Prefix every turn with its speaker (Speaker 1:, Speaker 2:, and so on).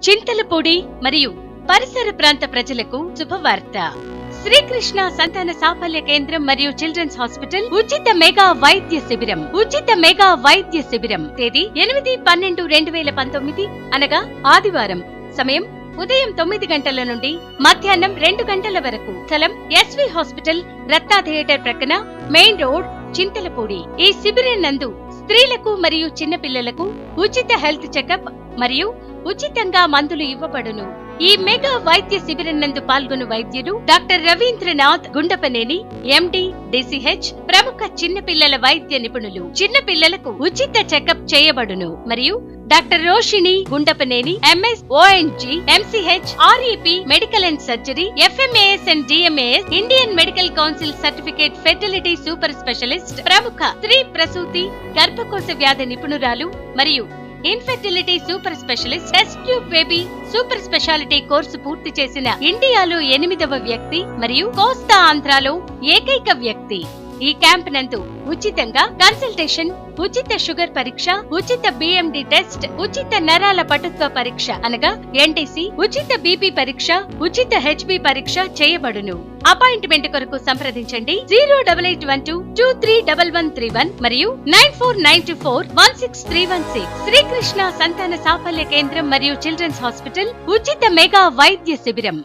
Speaker 1: చింతలపూడి మరియు పరిసర ప్రాంత ప్రజలకు శుభవార్త. శ్రీకృష్ణ సంతాన సాఫల్య కేంద్రం మరియు చిల్డ్రన్స్ హాస్పిటల్ ఉచిత మెగా వైద్య శిబిరం తేదీ 8/12/2019 అనగా ఆదివారం. సమయం ఉదయం 9 గంటల నుండి మధ్యాహ్నం 2 గంటల వరకు. స్థలం ఎస్వి హాస్పిటల్, రత్నా థియేటర్ ప్రక్కన, మెయిన్ రోడ్, చింతలపూడి. ఈ శిబిరం నందు స్త్రీలకు మరియు చిన్నపిల్లలకు ఉచిత హెల్త్ చెకప్ మరియు ఉచితంగా మందులు ఇవ్వబడును. ఈ మెగా వైద్య శిబిరం నందు పాల్గొను వైద్యులు doctor Ravindranath Gundapaneni, MD, DCH, ప్రముఖ చిన్నపిల్లల వైద్య నిపుణులు. చిన్నపిల్లలకు ఉచిత చెకప్ చేయబడును. మరియు doctor Roshini Gundapaneni, MS, ONG, MCH, REP, medical and surgery, FMAS and DMAS, Indian medical council certificate fertility super specialist, ప్రముఖ స్త్రీ ప్రసూతి గర్భకోశ వ్యాధి నిపుణురాలు మరియు infertility super specialist, test tube baby super speciality course పూర్తి చేసిన ఇండియాలో 8వ వ్యక్తి మరియు కోస్తా ఆంధ్రాలో ఏకైక వ్యక్తి. ఈ క్యాంప్ నందు ఉచితంగా కన్సల్టేషన్, ఉచిత షుగర్ పరీక్ష, ఉచిత బిఎండి టెస్ట్, ఉచిత నరాల పటుత్వ పరీక్ష అనగా ఎన్టీసీ, ఉచిత బీపీ పరీక్ష, ఉచిత హెచ్బి పరీక్ష చేయబడును. అపాయింట్మెంట్ కొరకు సంప్రదించండి 08812311131 మరియు 9492416316. శ్రీకృష్ణ సంతాన సాఫల్య కేంద్రం మరియు చిల్డ్రన్స్ హాస్పిటల్ ఉచిత మెగా వైద్య శిబిరం.